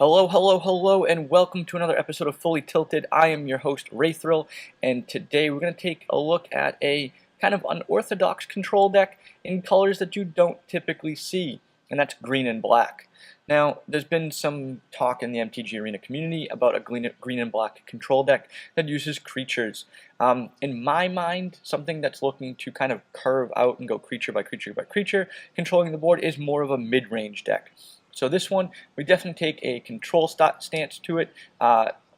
Hello, hello, hello, and welcome to another episode of Fully Tilted. I am your host, Raythrill, and today we're going to take a look at a kind of unorthodox control deck in colors that you don't typically see, and that's green and black. Now, there's been some talk in the MTG Arena community about a green and black control deck that uses creatures. In my mind, something that's looking to kind of curve out and go creature by creature by creature, controlling the board is more of a mid-range deck. So this one, we definitely take a control stance to it.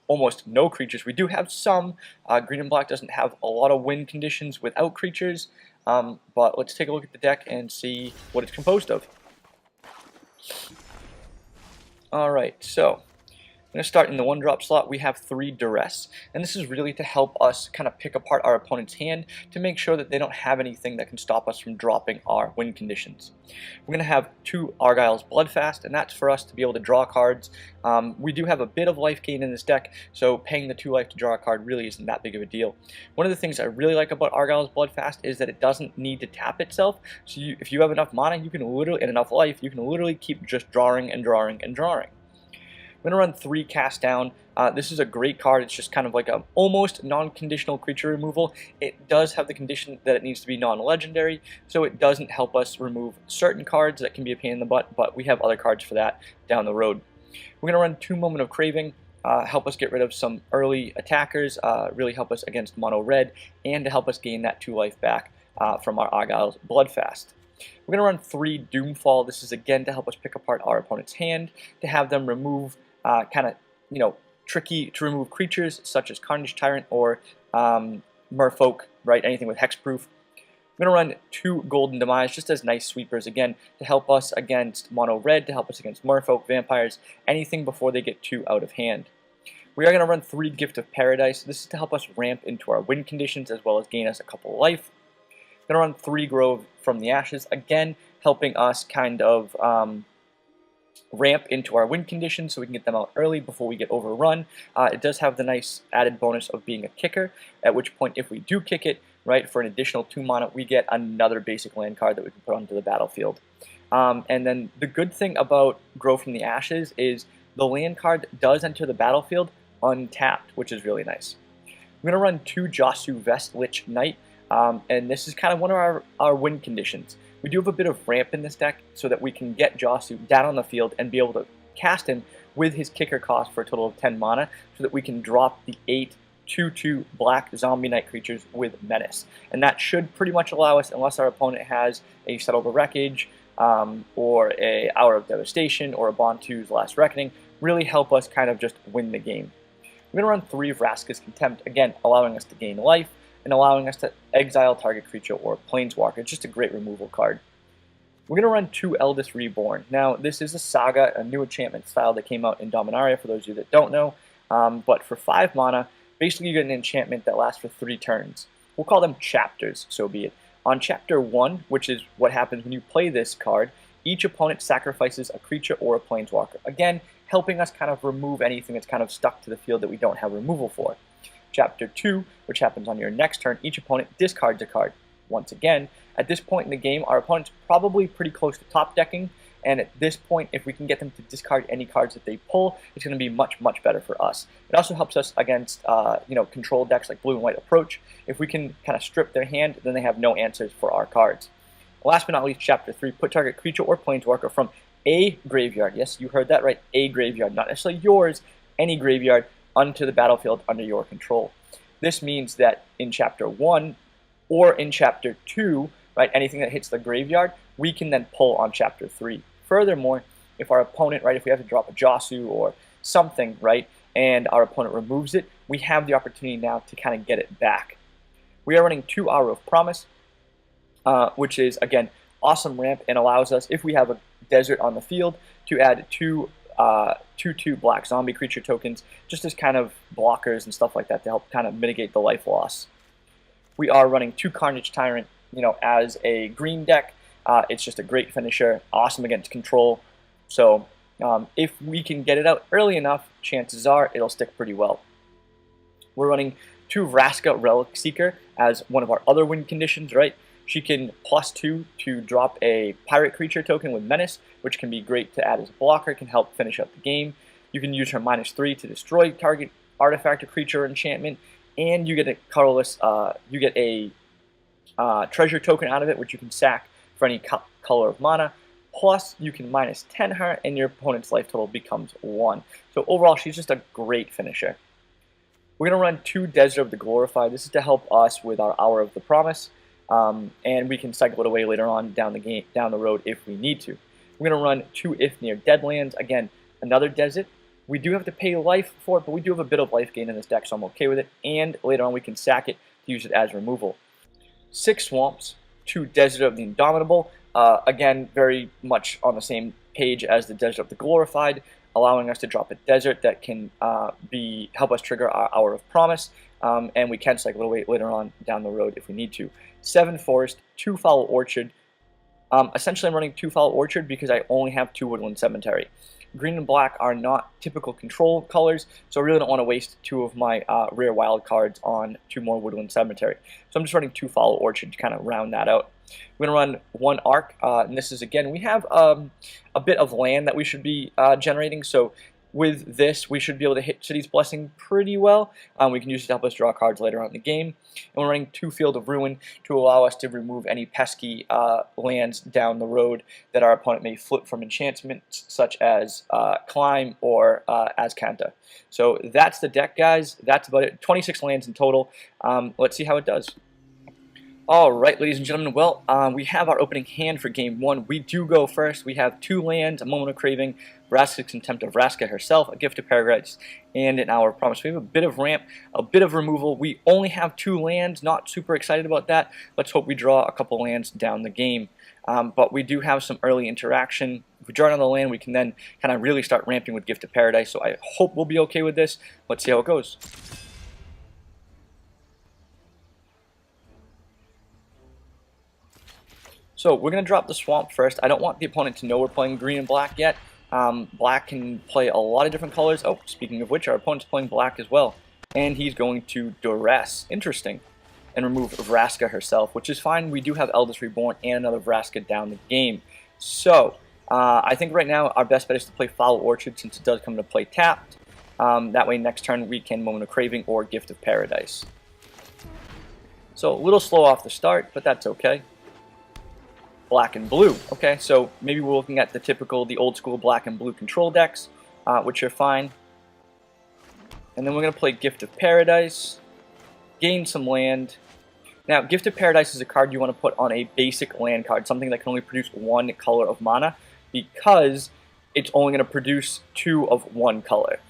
Almost no creatures. We do have some. Green and black doesn't have a lot of win conditions without creatures. But let's take a look at the deck and see what it's composed of. Alright, so I'm going to start in the 1-drop slot. We have 3 Duress, and this is really to help us kind of pick apart our opponent's hand to make sure that they don't have anything that can stop us from dropping our win conditions. We're going to have 2 Argyle's Bloodfast, and that's for us to be able to draw cards. We do have a bit of life gain in this deck, so paying the 2 life to draw a card really isn't that big of a deal. One of the things I really like about Argyle's Bloodfast is that it doesn't need to tap itself, so if you have enough mana, you can literally, and enough life, you can literally keep just drawing and drawing and drawing. I'm going to run 3 Cast Down. This is a great card. It's just kind of like a almost non-conditional creature removal. It does have the condition that it needs to be non-legendary, so it doesn't help us remove certain cards that can be a pain in the butt, but we have other cards for that down the road. We're going to run 2 Moment of Craving, help us get rid of some early attackers, really help us against mono red, and to help us gain that 2 life back from our Argyle's Bloodfast. We're going to run 3 Doomfall. This is again to help us pick apart our opponent's hand, to have them remove kind of, tricky to remove creatures such as Carnage Tyrant or Merfolk, right? Anything with hexproof. I'm going to run 2 Golden Demise just as nice sweepers, again, to help us against mono red, to help us against Merfolk, vampires, anything before they get too out of hand. We are going to run 3 Gift of Paradise. This is to help us ramp into our win conditions as well as gain us a couple of life. I'm going to run 3 Grove from the Ashes, again, helping us kind of ramp into our win conditions so we can get them out early before we get overrun. It does have the nice added bonus of being a kicker, at which point if we do kick it, right, for an additional 2 mana, we get another basic land card that we can put onto the battlefield. And then the good thing about Grow from the Ashes is the land card does enter the battlefield untapped, which is really nice. I'm going to run 2 Josu Vestlich Knight, and this is kind of one of our win conditions. We do have a bit of ramp in this deck so that we can get Josu down on the field and be able to cast him with his kicker cost for a total of 10 mana so that we can drop the 8 2/2 black zombie knight creatures with Menace. And that should pretty much allow us, unless our opponent has a Settle the Wreckage or a Hour of Devastation or a Bontu's Last Reckoning, really help us kind of just win the game. We're going to run 3 Vraska's Contempt, again allowing us to gain life and allowing us to exile target creature or planeswalker. It's just a great removal card. We're going to run 2 Eldest Reborn. Now, this is a saga, a new enchantment style that came out in Dominaria, for those of you that don't know. But for 5 mana, basically you get an enchantment that lasts for 3 turns. We'll call them chapters, so be it. On chapter 1, which is what happens when you play this card, each opponent sacrifices a creature or a planeswalker. Again, helping us kind of remove anything that's kind of stuck to the field that we don't have removal for. Chapter 2, which happens on your next turn, each opponent discards a card. Once again, at this point in the game, our opponent's probably pretty close to top decking, and at this point, if we can get them to discard any cards that they pull, it's going to be much, much better for us. It also helps us against, control decks like Blue and White Approach. If we can kind of strip their hand, then they have no answers for our cards. Last but not least, Chapter 3, put target creature or planeswalker from a graveyard. Yes, you heard that right, a graveyard, not necessarily yours, any graveyard, onto the battlefield under your control. This means that in Chapter 1 or in Chapter 2, right, anything that hits the graveyard, we can then pull on Chapter 3. Furthermore, if our opponent, right, if we have to drop a Josu or something, right, and our opponent removes it, we have the opportunity now to kind of get it back. We are running 2 Hour of Promise, which is, again, awesome ramp and allows us, if we have a desert on the field, to add 2 2/2 black zombie creature tokens, just as kind of blockers and stuff like that to help kind of mitigate the life loss. We are running 2 Carnage Tyrant, as a green deck. It's just a great finisher, awesome against control. So if we can get it out early enough, chances are it'll stick pretty well. We're running 2 Vraska Relic Seeker as one of our other win conditions, right? She can +2 to drop a pirate creature token with Menace, which can be great to add as a blocker, can help finish up the game. You can use her -3 to destroy target artifact or creature or enchantment, and you get a colorless. You get a treasure token out of it, which you can sack for any color of mana. Plus, you can -10 her, and your opponent's life total becomes 1. So overall, she's just a great finisher. We're going to run 2 Desert of the Glorified. This is to help us with our Hour of the Promise, and we can cycle it away later on down the road if we need to. We're going to run 2 If Near Deadlands. Again, another Desert. We do have to pay life for it, but we do have a bit of life gain in this deck, so I'm okay with it. And later on, we can sack it to use it as removal. 6 Swamps, 2 Desert of the Indomitable. Again, very much on the same page as the Desert of the Glorified, allowing us to drop a desert that can help us trigger our Hour of Promise, and we can cycle away later on down the road if we need to. 7 Forest, 2 Foul Orchard. Essentially, I'm running 2 Foul Orchard because I only have 2 Woodland Cemetery. Green and black are not typical control colors, so I really don't want to waste 2 of my rare wild cards on 2 more Woodland Cemetery. So I'm just running 2 Foul Orchard to kind of round that out. We're going to run 1 Arc, and this is, again, we have a bit of land that we should be generating, so with this, we should be able to hit City's Blessing pretty well. We can use it to help us draw cards later on in the game. And we're running 2 Field of Ruin to allow us to remove any pesky lands down the road that our opponent may flip from enchantments, such as Climb or Azcanta. So that's the deck, guys. That's about it. 26 lands in total. Let's see how it does. Alright, ladies and gentlemen, well, we have our opening hand for game 1. We do go first. We have 2 lands, a Moment of Craving, Vraska's Contempt of Vraska herself, a Gift of Paradise, and an Hour of Promise. We have a bit of ramp, a bit of removal. We only have 2 lands, not super excited about that. Let's hope we draw a couple lands down the game. But we do have some early interaction. If we draw another land, we can then kind of really start ramping with Gift of Paradise, so I hope we'll be okay with this. Let's see how it goes. So we're going to drop the Swamp first. I don't want the opponent to know we're playing green and black yet. Black can play a lot of different colors. Oh, speaking of which, our opponent's playing black as well. And he's going to Duress. Interesting. And remove Vraska herself, which is fine. We do have Eldest Reborn and another Vraska down the game. So, I think right now our best bet is to play Foul Orchard since it does come into play tapped. That way next turn we can Moment of Craving or Gift of Paradise. So, a little slow off the start, but that's okay. Black and blue. Okay, so maybe we're looking at the old school black and blue control decks, which are fine. And then we're going to play Gift of Paradise, gain some land. Now, Gift of Paradise is a card you want to put on a basic land card, something that can only produce 1 color of mana, because it's only going to produce 2 of 1 color.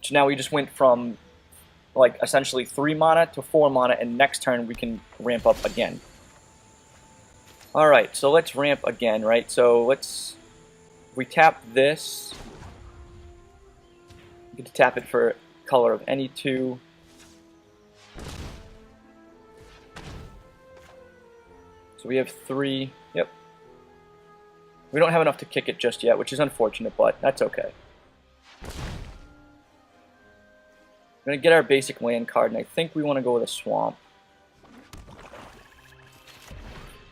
So now we just went from like essentially 3 mana to 4 mana, and next turn we can ramp up again. Alright, so let's ramp again, right? So we tap this. We get to tap it for color of any 2. So we have 3, yep. We don't have enough to kick it just yet, which is unfortunate, but that's okay. We're going to get our basic land card, and I think we want to go with a Swamp.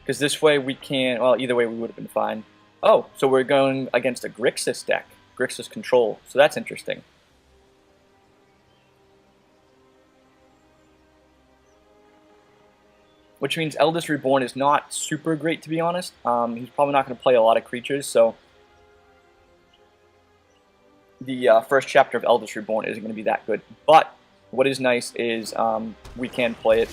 Because this way we can, well, either way we would have been fine. Oh, so we're going against a Grixis deck. Grixis Control, so that's interesting. Which means Eldest Reborn is not super great, to be honest. He's probably not going to play a lot of creatures, so the first chapter of Eldest Reborn isn't going to be that good. But what is nice is we can play it.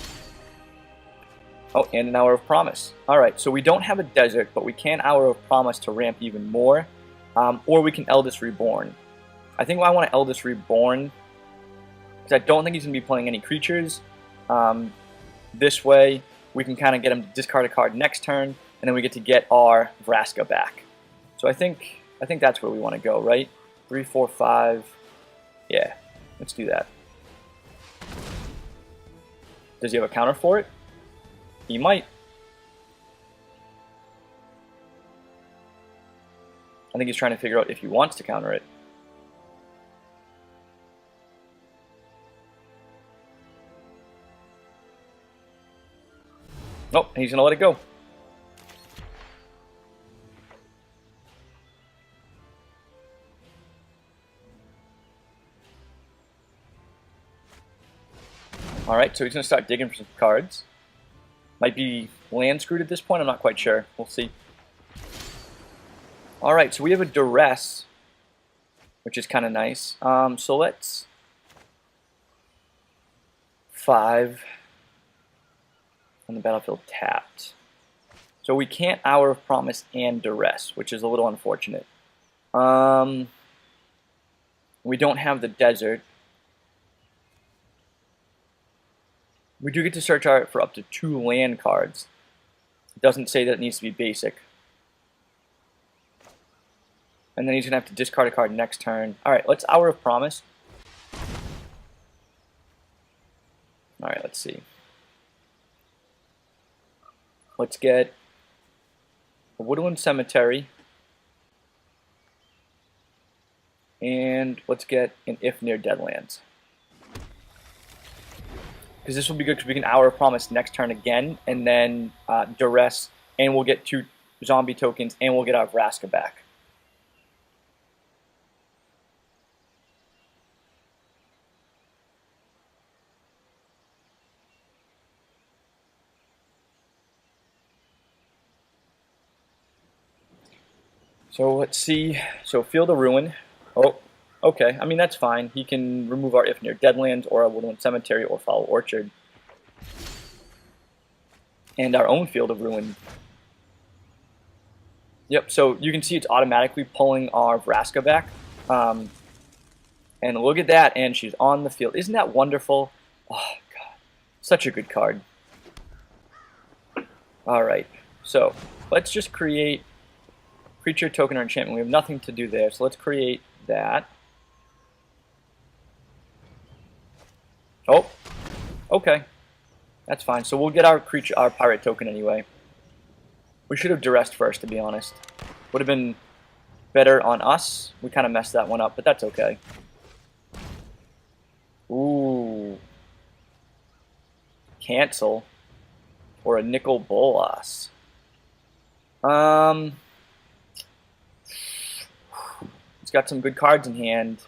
Oh, and an Hour of Promise. Alright, so we don't have a desert, but we can Hour of Promise to ramp even more. Or we can Eldest Reborn. I think I want to Eldest Reborn, because I don't think he's going to be playing any creatures. This way, we can kind of get him to discard a card next turn, and then we get to get our Vraska back. So I think that's where we want to go, right? 3, 4, 5. Yeah, let's do that. Does he have a counter for it? He might. I think he's trying to figure out if he wants to counter it. Nope, he's gonna let it go. Alright, so he's gonna start digging for some cards. Might be land screwed at this point, I'm not quite sure. We'll see. Alright, so we have a duress, which is kind of nice. So let's 5 on the battlefield tapped. So we can't Hour of Promise and duress, which is a little unfortunate. We don't have the desert. We do get to search out for up to 2 land cards. It doesn't say that it needs to be basic. And then he's going to have to discard a card next turn. Alright, let's Hour of Promise. Alright, let's see. Let's get a Woodland Cemetery. And let's get an If Near Deadlands. Because this will be good because we can Hour of Promise next turn again, and then Duress, and we'll get 2 zombie tokens, and we'll get our Vraska back. So let's see. So Field of Ruin. Oh, okay. I mean, that's fine. He can remove our If Near Deadlands or our Woodland Cemetery or Foul Orchard. And our own Field of Ruin. Yep, so you can see it's automatically pulling our Vraska back. And look at that, and she's on the field. Isn't that wonderful? Oh, God. Such a good card. Alright, so let's just create creature, token, or enchantment. We have nothing to do there, so let's create that. Oh, okay. That's fine. So we'll get our creature, our pirate token anyway. We should have duressed first, to be honest. Would have been better on us. We kind of messed that one up, but that's okay. Ooh. Cancel. Or a Nicol Bolas. He's got some good cards in hand.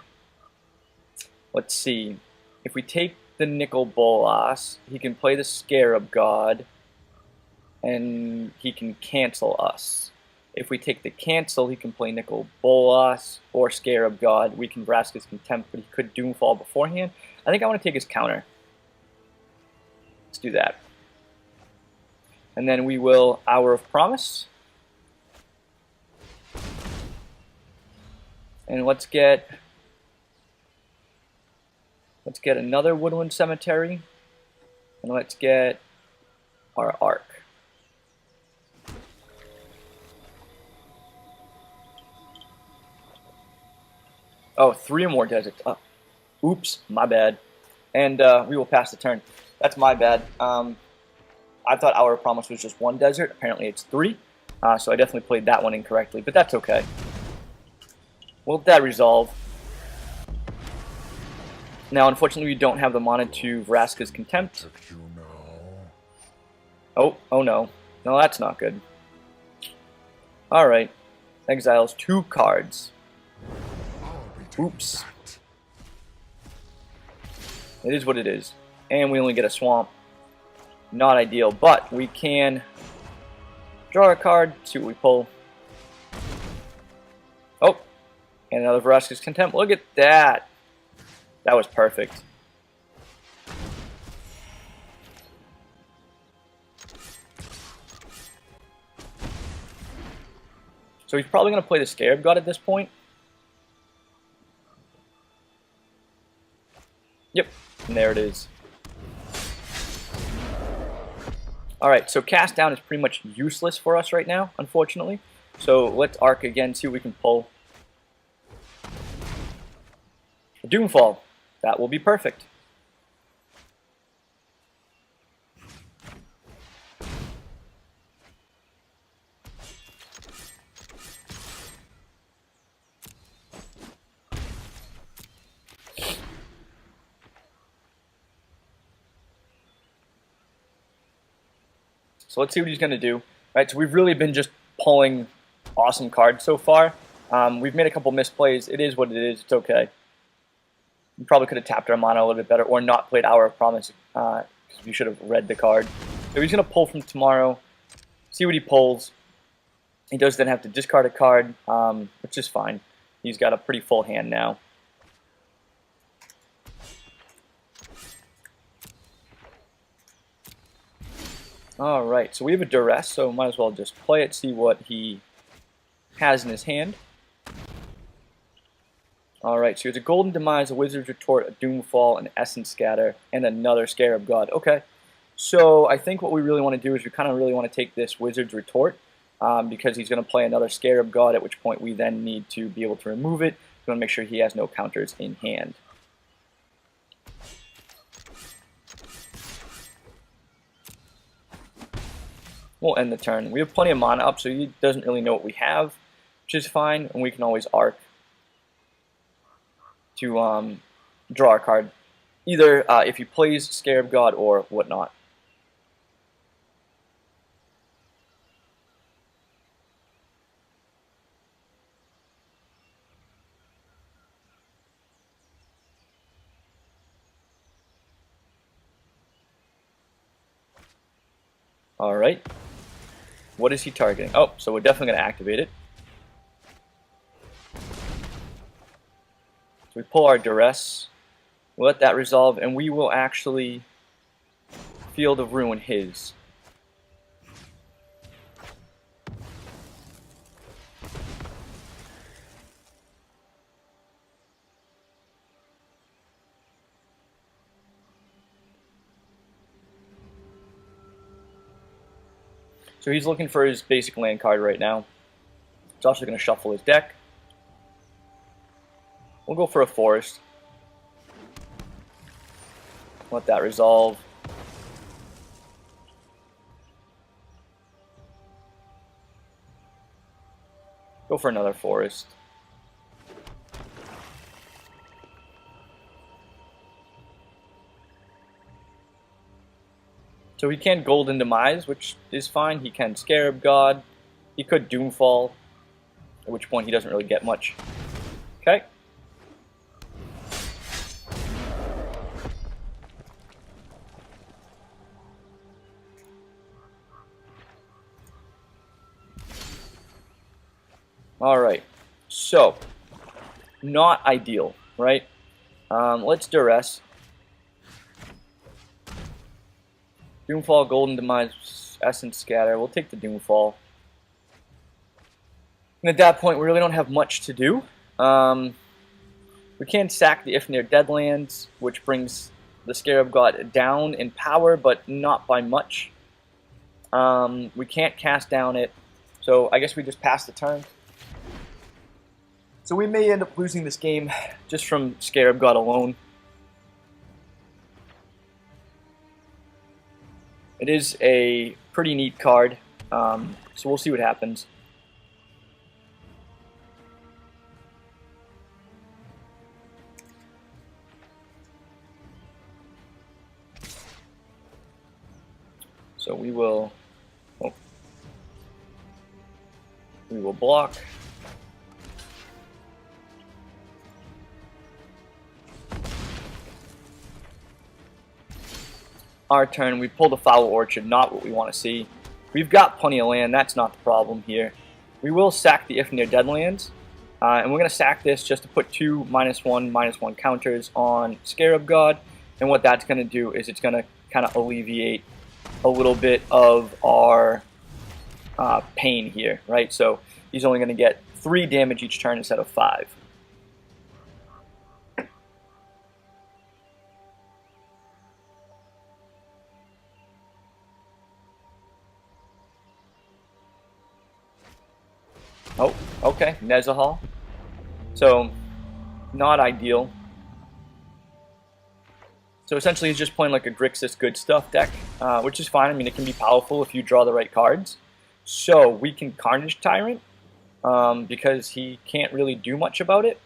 Let's see. If we take the Nicol Bolas, he can play the Scarab God, and he can cancel us. If we take the cancel, he can play Nicol Bolas or Scarab God. We can Vraska's Contempt, but he could Doomfall beforehand. I think I want to take his counter. Let's do that. And then we will Hour of Promise. And let's get another Woodland Cemetery. And let's get our Ark. Oh, 3 more deserts. Oops, my bad. And we will pass the turn. That's my bad. I thought Hour of Promise was just 1 desert. Apparently it's 3. So I definitely played that one incorrectly, but that's okay. We'll let that resolve. Now, unfortunately, we don't have the mana to Vraska's Contempt. Oh no. No, that's not good. Alright. Exiles 2 cards. Oops. It is what it is. And we only get a swamp. Not ideal, but we can draw a card, see what we pull. Oh, and another Vraska's Contempt. Look at that. That was perfect. So he's probably going to play the Scarab God at this point. Yep, and there it is. Alright, so Cast Down is pretty much useless for us right now, unfortunately. So let's Arc again, see what we can pull. A Doomfall. That will be perfect. So let's see what he's going to do. Right, so we've really been just pulling awesome cards so far. We've made a couple misplays. It is what it is. It's okay. We probably could have tapped our mana a little bit better or not played Hour of Promise because we should have read the card. So he's going to pull from tomorrow, see what he pulls. He does then have to discard a card, which is fine. He's got a pretty full hand now. Alright, so we have a duress, so might as well just play it, see what he has in his hand. Alright, so he has a Golden Demise, a Wizard's Retort, a Doomfall, an Essence Scatter, and another Scarab God. Okay, so I think what we really want to do is we kind of really want to take this Wizard's Retort because he's going to play another Scarab God, at which point we then need to be able to remove it. We want to make sure he has no counters in hand. We'll end the turn. We have plenty of mana up, so he doesn't really know what we have, which is fine, and we can always arc to draw a card, either if he plays Scarab God or whatnot. Alright. What is he targeting? Oh, so we're definitely going to activate it. So we pull our duress, we'll let that resolve, and we will actually Field of Ruin his. So he's looking for his basic land card right now. He's also going to shuffle his deck. We'll go for a forest. Let that resolve. Go for another forest. So he can Golden Demise, which is fine. He can Scarab God. He could Doomfall, at which point he doesn't really get much. Okay. Alright, so, not ideal, right? Let's duress. Doomfall, Golden Demise, Essence Scatter. We'll take the Doomfall. And at that point, we really don't have much to do. We can sack the If Near Deadlands, which brings the Scarab God down in power, but not by much. We can't cast down it, so I guess we just pass the turn. So we may end up losing this game just from Scarab God alone. It is a pretty neat card, so we'll see what happens. So we will block. Our turn, we pulled a Foul Orchard, not what we want to see. We've got plenty of land, that's not the problem here. We will sack the If Near Deadlands, and we're going to sack this just to put two -1/-1 counters on Scarab God, and what that's going to do is it's going to kind of alleviate a little bit of our pain here, right? So he's only going to get 3 damage each turn instead of 5. Oh, okay, Nezahal. So, not ideal. So essentially he's just playing like a Grixis Good Stuff deck, which is fine. I mean, it can be powerful if you draw the right cards. So we can Carnage Tyrant, because he can't really do much about it.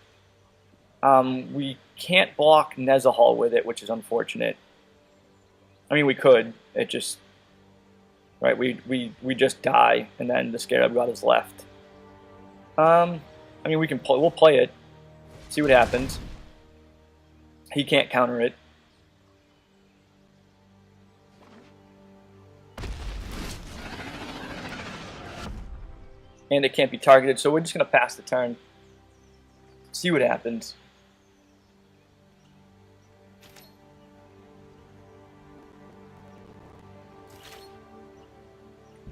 We can't block Nezahal with it, which is unfortunate. I mean, we could. It just... right? We just die, and then the Scarab God is left. I mean, we'll play it, see what happens. He can't counter it. And it can't be targeted, so we're just going to pass the turn. See what happens.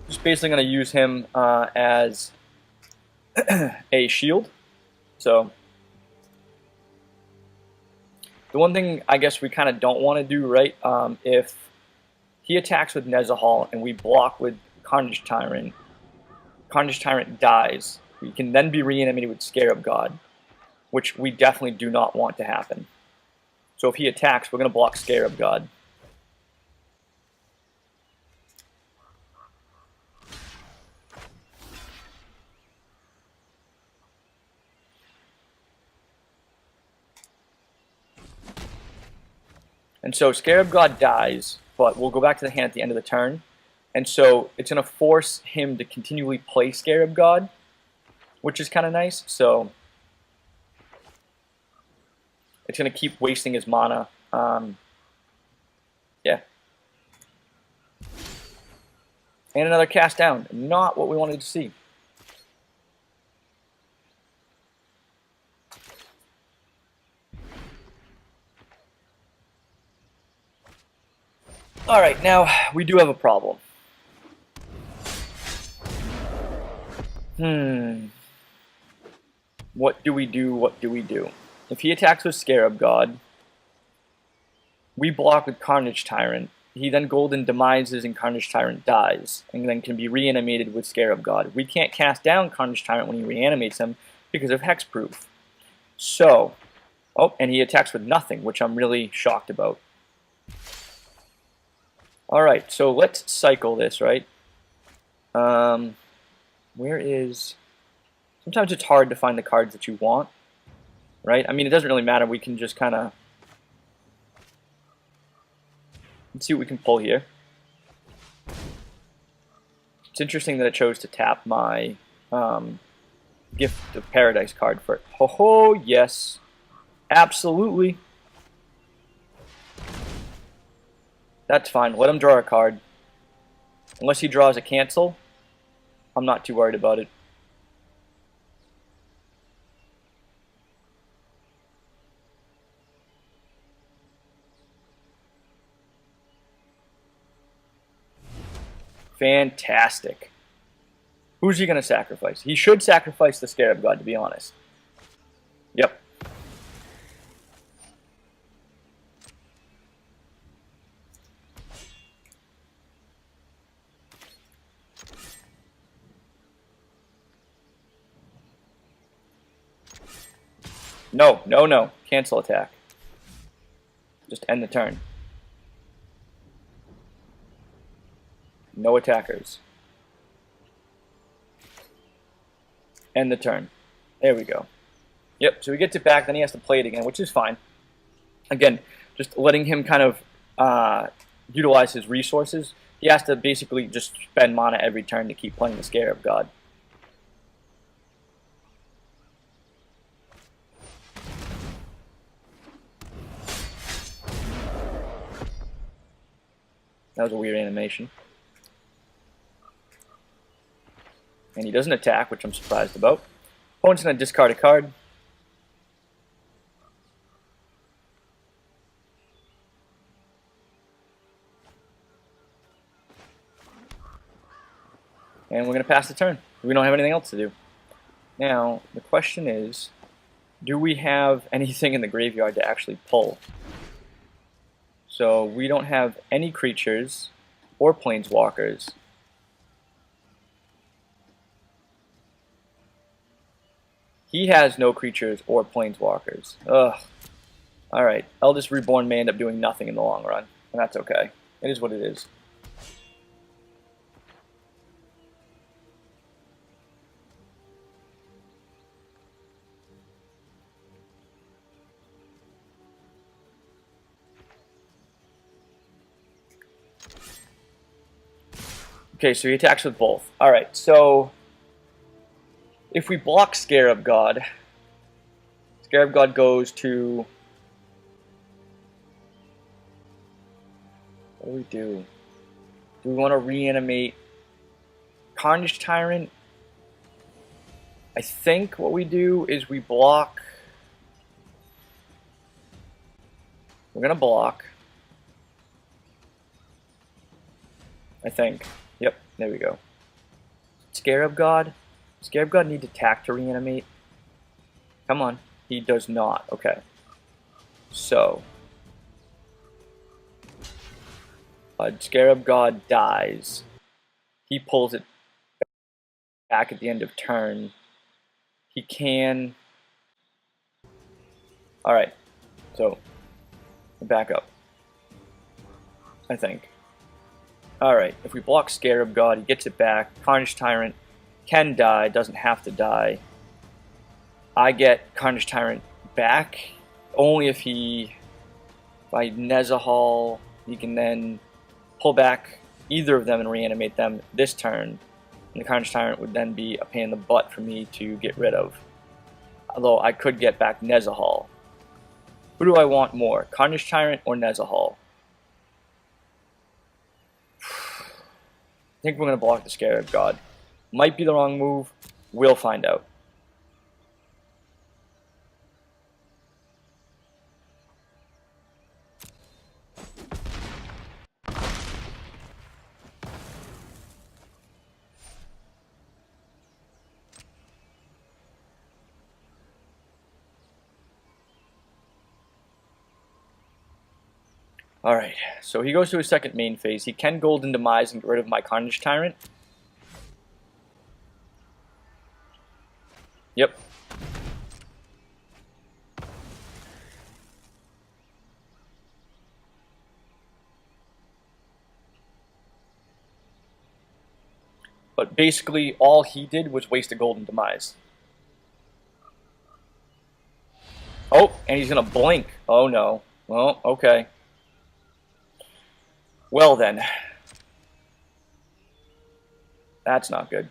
Just basically going to use him as a shield. So the one thing I guess we kind of don't want to do, right, if he attacks with Nezahal and we block with Carnage Tyrant dies, we can then be reanimated with Scarab God, which we definitely do not want to happen. So if he attacks, we're going to block Scarab God. And so Scarab God dies, but we'll go back to the hand at the end of the turn. And so it's going to force him to continually play Scarab God, which is kind of nice. So it's going to keep wasting his mana. Yeah. And another cast down. Not what we wanted to see. Alright, now we do have a problem. What do we do? What do we do? If he attacks with Scarab God, we block with Carnage Tyrant. He then Golden Demises and Carnage Tyrant dies, and then can be reanimated with Scarab God. We can't cast down Carnage Tyrant when he reanimates him because of Hexproof. So, oh, and he attacks with nothing, which I'm really shocked about. Alright, so let's cycle this, right? Where is... Sometimes it's hard to find the cards that you want, right? I mean, it doesn't really matter. We can just kind of... Let's see what we can pull here. It's interesting that it chose to tap my Gift of Paradise card for it. Ho-ho, yes. Absolutely. That's fine. Let him draw a card. Unless he draws a cancel, I'm not too worried about it. Fantastic. Who's he going to sacrifice? He should sacrifice the Scarab God, to be honest. Yep. No, no, no. Cancel attack. Just end the turn. No attackers. End the turn. There we go. Yep, so he gets it back, then he has to play it again, which is fine. Again, just letting him kind of utilize his resources. He has to basically just spend mana every turn to keep playing the Scarab God. That was a weird animation. And he doesn't attack, which I'm surprised about. Opponent's going to discard a card. And we're going to pass the turn. We don't have anything else to do. Now, the question is, do we have anything in the graveyard to actually pull? So we don't have any creatures or planeswalkers. He has no creatures or planeswalkers. Ugh. Alright, Eldest Reborn may end up doing nothing in the long run, and that's okay. It is what it is. Okay, so he attacks with both. Alright, so if we block Scarab God, Scarab God goes to... What do we do? Do we want to reanimate Carnage Tyrant? I think what we do is we block... We're going to block. I think. Yep, there we go. Scarab God? Scarab God need to attack to reanimate? Come on. He does not. Okay. So. Scarab God dies. He pulls it back at the end of turn. He can... Alright. So. Back up. I think. Alright, if we block Scarab God, he gets it back. Carnage Tyrant can die, doesn't have to die. I get Carnage Tyrant back only if by Nezahal, he can then pull back either of them and reanimate them this turn. And the Carnage Tyrant would then be a pain in the butt for me to get rid of. Although I could get back Nezahal. Who do I want more, Carnage Tyrant or Nezahal? I think we're going to block the Scarab God. Might be the wrong move. We'll find out. Alright, so he goes to his second main phase. He can Golden Demise and get rid of my Carnage Tyrant. Yep. But basically, all he did was waste a Golden Demise. Oh, and he's going to blink. Oh no. Well, okay. Well then. That's not good.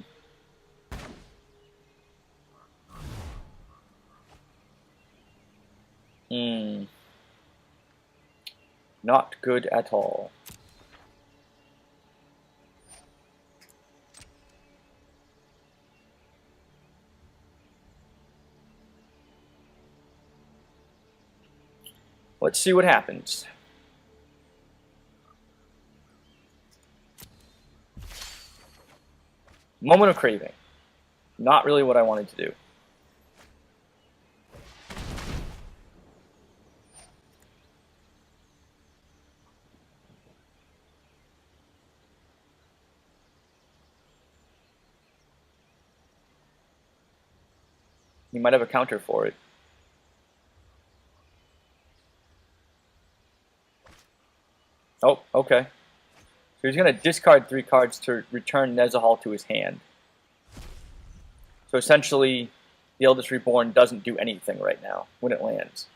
Not good at all. Let's see what happens. Moment of Craving. Not really what I wanted to do. You might have a counter for it. Oh, okay. So he's going to discard 3 cards to return Nezahal to his hand. So essentially, the Eldest Reborn doesn't do anything right now when it lands.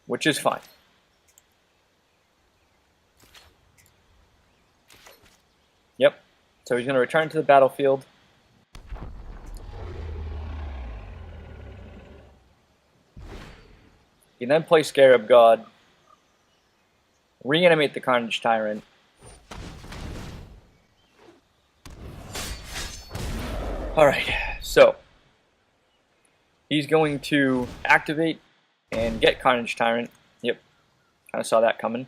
Which is fine. Yep. So he's going to return to the battlefield. You then play Scarab God. Reanimate the Carnage Tyrant. Alright, so he's going to activate and get Carnage Tyrant. Yep, kind of saw that coming.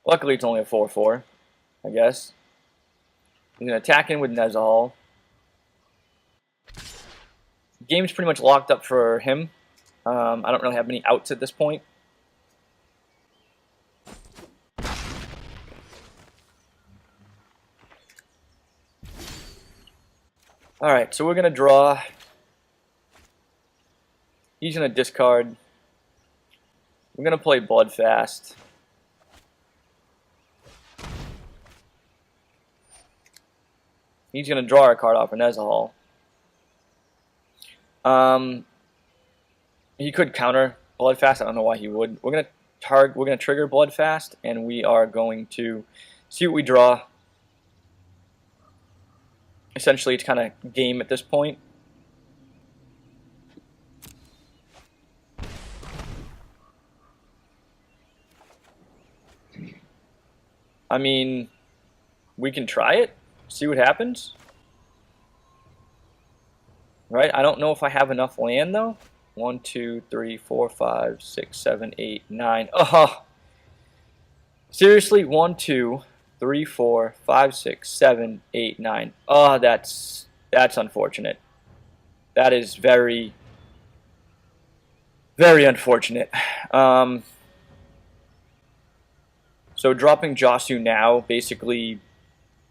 Luckily it's only a 4/4, I guess. He's going to attack in with Nezahal. The game's pretty much locked up for him. I don't really have many outs at this point. Alright, so we're going to draw. He's going to discard. We're going to play Bloodfast. He's going to draw a card off for Nezahal. He could counter Bloodfast. I don't know why he would. We're gonna trigger Bloodfast, and we are going to see what we draw. Essentially, it's kind of game at this point. I mean, we can try it, see what happens. Right? I don't know if I have enough land though. 1, 2, 3, 4, 5, 6, 7, 8, 9. Oh, seriously? 1, 2, 3, 4, 5, 6, 7, 8, 9. Oh, that's unfortunate. That is very, very unfortunate. So dropping Josu now basically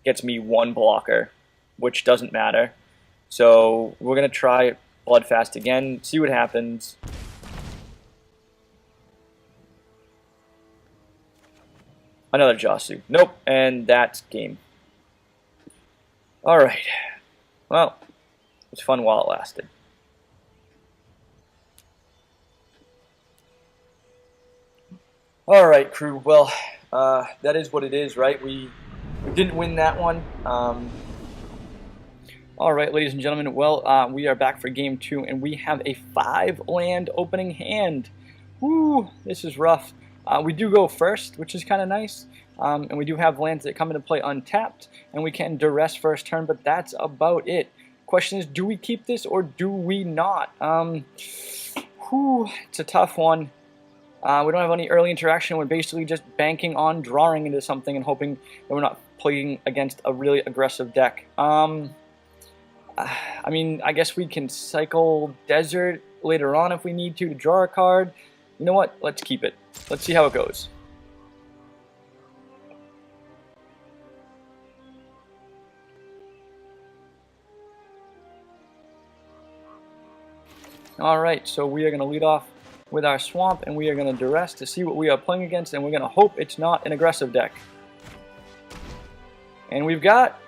gets me 1 blocker, which doesn't matter. So we're going to try Bloodfast again, see what happens. Another Josu. Nope, and that's game. Alright. Well, it was fun while it lasted. Alright, crew. Well, that is what it is, right? We didn't win that one. Alright, ladies and gentlemen, well, we are back for game 2, and we have a 5-land opening hand. Woo, this is rough. We do go first, which is kind of nice, and we do have lands that come into play untapped, and we can duress first turn, but that's about it. Question is, do we keep this or do we not? It's a tough one. We don't have any early interaction. We're basically just banking on drawing into something and hoping that we're not playing against a really aggressive deck. I mean, I guess we can cycle Desert later on if we need to draw a card. You know what? Let's keep it. Let's see how it goes. Alright, so we are going to lead off with our Swamp, and we are going to duress to see what we are playing against, and we're going to hope it's not an aggressive deck. And we've got...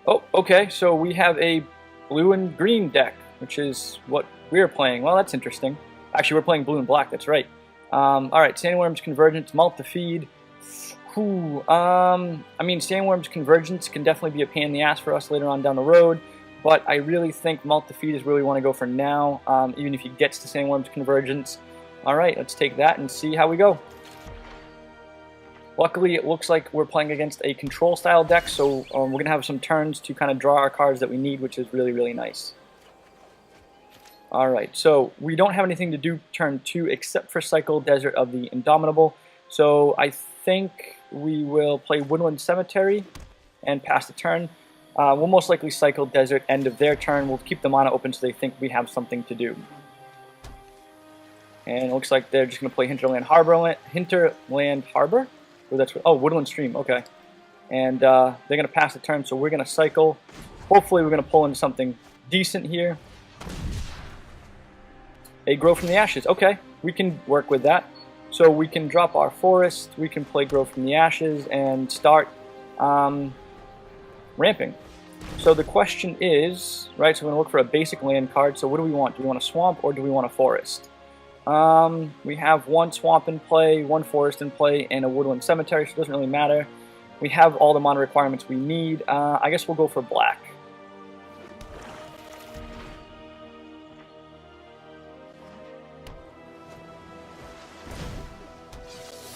Oh, okay, so we have a blue and green deck, which is what we're playing. Well, that's interesting. Actually, we're playing blue and black, that's right. Alright, Sandworm's Convergence, Malt the Feed. I mean, Sandworm's Convergence can definitely be a pain in the ass for us later on down the road, but I really think Malt the Feed is really want to go for now, even if he gets to Sandworm's Convergence. Alright, let's take that and see how we go. Luckily, it looks like we're playing against a control-style deck, so we're going to have some turns to kind of draw our cards that we need, which is really, really nice. Alright, so we don't have anything to do turn 2 except for Cycle Desert of the Indomitable, so I think we will play Woodland Cemetery and pass the turn. We'll most likely Cycle Desert end of their turn. We'll keep the mana open so they think we have something to do. And it looks like they're just going to play Hinterland Harbor? Oh, Woodland Stream, okay. And they're going to pass the turn, so we're going to cycle. Hopefully we're going to pull in something decent here. A Grow from the Ashes, okay. We can work with that. So we can drop our Forest, we can play Grow from the Ashes, and start ramping. So the question is, right, so we're going to look for a basic land card. So what do we want? Do we want a Swamp or do we want a Forest? We have 1 Swamp in play, 1 Forest in play, and a Woodland Cemetery, so it doesn't really matter. We have all the mana requirements we need. I guess we'll go for black.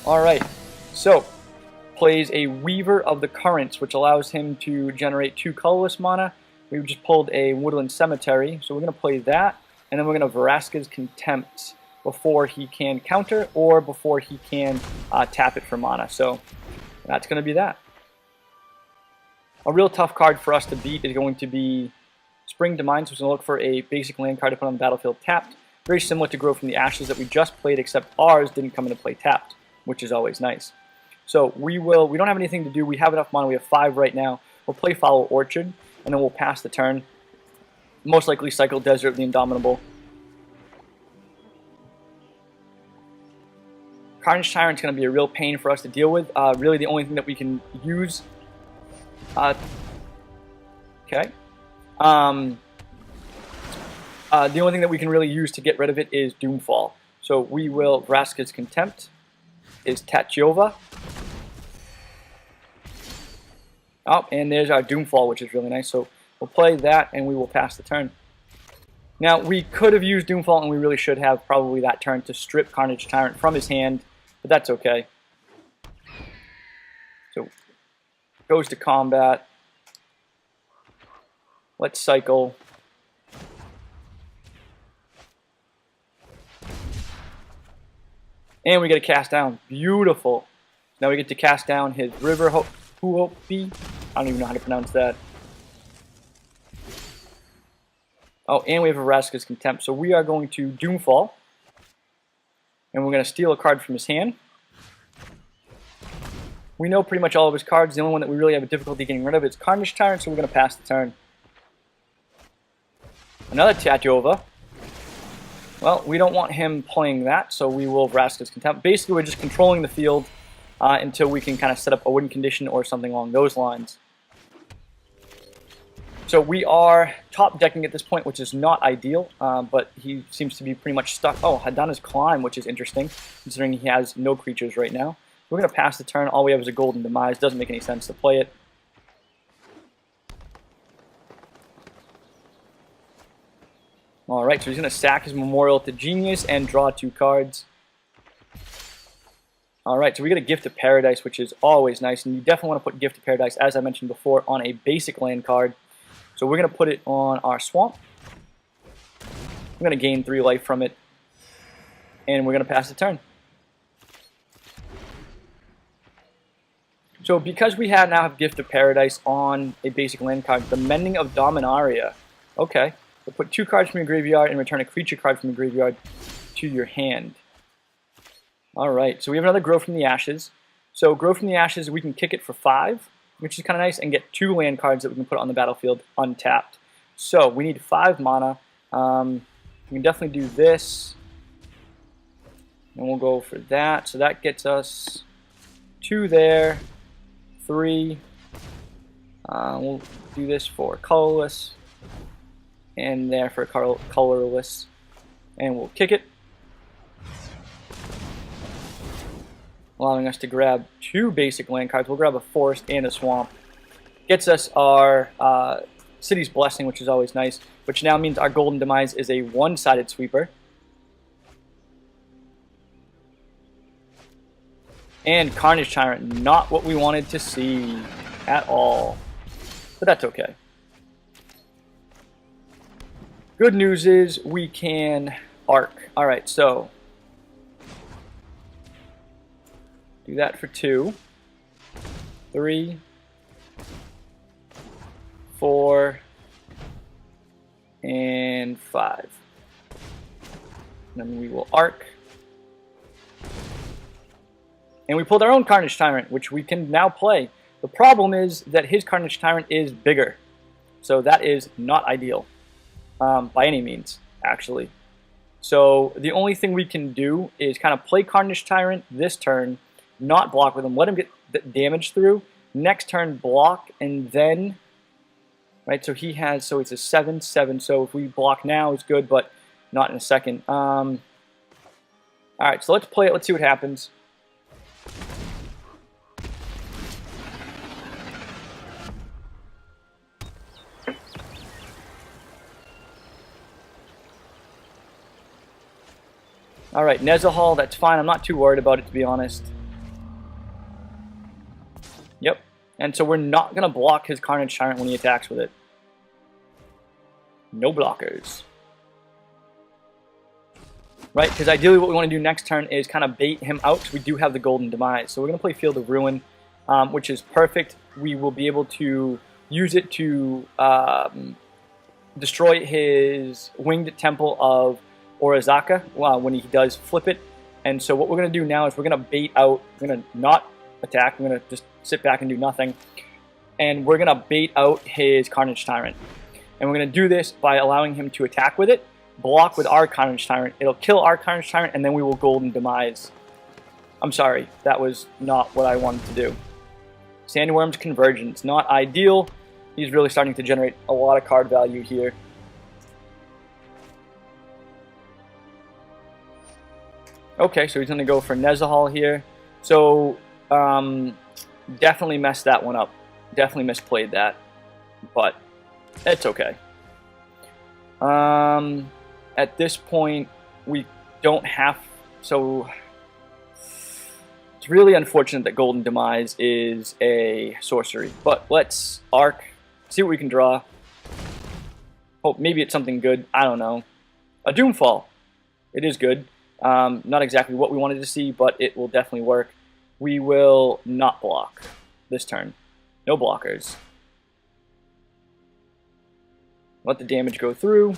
Alright, so plays a Weaver of the Currents, which allows him to generate 2 colorless mana. We just pulled a Woodland Cemetery, so we're going to play that, and then we're going to Vraska's Contempt before he can counter or before he can tap it for mana. So that's going to be that. A real tough card for us to beat is going to be Spring Domain, so we're going to look for a basic land card to put on the battlefield tapped. Very similar to Grow from the Ashes that we just played, except ours didn't come into play tapped, which is always nice. So we don't have anything to do. We have enough mana. We have 5 right now. We'll play Follow Orchard, and then we'll pass the turn. Most likely Cycle Desert of the Indomitable. Carnage Tyrant's going to be a real pain for us to deal with. Really the only thing that we can use. Okay. The only thing that we can really use to get rid of it is Doomfall. So we will Vraska's Contempt, is Tatyova. Oh, and there's our Doomfall, which is really nice. So we'll play that, and we will pass the turn. Now, we could have used Doomfall, and we really should have probably that turn to strip Carnage Tyrant from his hand, but that's okay. So, goes to combat. Let's cycle. And we get a cast down. Beautiful. Now we get to cast down his River Huopi. I don't even know how to pronounce that. Oh, and we have a Vraska's Contempt. So we are going to Doomfall. And we're going to steal a card from his hand. We know pretty much all of his cards. The only one that we really have a difficulty getting rid of is Carnage Tyrant, so we're going to pass the turn. Another Tatyova. Well, we don't want him playing that, so we will Vraska's Contempt. Basically, we're just controlling the field until we can kind of set up a win condition or something along those lines. So we are top decking at this point, which is not ideal, but he seems to be pretty much stuck. Oh, Hadana's Climb, which is interesting, considering he has no creatures right now. We're going to pass the turn. All we have is a Golden Demise. Doesn't make any sense to play it. Alright, so he's going to sack his Memorial to Genius and draw 2 cards. Alright, so we get a Gift of Paradise, which is always nice, and you definitely want to put Gift of Paradise, as I mentioned before, on a basic land card. So we're going to put it on our Swamp. I'm going to gain 3 life from it, and we're going to pass the turn. So because we now have Gift of Paradise on a basic land card, the Mending of Dominaria. Okay. So put 2 cards from your graveyard and return a creature card from your graveyard to your hand. Alright, so we have another Grow from the Ashes. So Grow from the Ashes, we can kick it for 5, which is kind of nice, and get 2 land cards that we can put on the battlefield untapped. So we need 5 mana. We can definitely do this. And we'll go for that. So that gets us 2 there, 3. We'll do this for colorless. And there for colorless. And we'll kick it. Allowing us to grab 2 basic land cards. We'll grab a Forest and a Swamp. Gets us our City's Blessing, which is always nice. Which now means our Golden Demise is a one-sided sweeper. And Carnage Tyrant, not what we wanted to see at all. But that's okay. Good news is we can arc. Alright, so do that for 2, 3, 4, and 5. And then we will arc. And we pulled our own Carnage Tyrant, which we can now play. The problem is that his Carnage Tyrant is bigger. So that is not ideal. By any means, actually. So the only thing we can do is kind of play Carnage Tyrant this turn, not block with him, let him get damage through. Next turn, block, and then, right, so he has, so it's a 7/7, so if we block now, it's good, but not in a second. Alright, so let's play it, let's see what happens. Alright, Nezahal, that's fine. I'm not too worried about it, to be honest. Yep. And so we're not going to block his Carnage Tyrant when he attacks with it. No blockers. Right, because ideally what we want to do next turn is kind of bait him out, because we do have the Golden Demise. So we're going to play Field of Ruin, which is perfect. We will be able to use it to destroy his Winged Temple of Orizaka when he does flip it. And so what we're going to do now is we're going to bait out, we're going to not attack, we're going to just sit back and do nothing. And we're going to bait out his Carnage Tyrant. And we're going to do this by allowing him to attack with it, block with our Carnage Tyrant. It'll kill our Carnage Tyrant, and then we will Golden Demise. I'm sorry, that was not what I wanted to do. Sandworm's Convergence, not ideal. He's really starting to generate a lot of card value here. Okay, so he's going to go for Nezahal here. So, definitely messed that one up. Definitely misplayed that. But, it's okay. At this point, we don't have... So, it's really unfortunate that Golden Demise is a sorcery. But let's arc, see what we can draw. Hope maybe it's something good. I don't know. A Doomfall. It is good. Not exactly what we wanted to see, but it will definitely work. We will not block this turn. No blockers. Let the damage go through.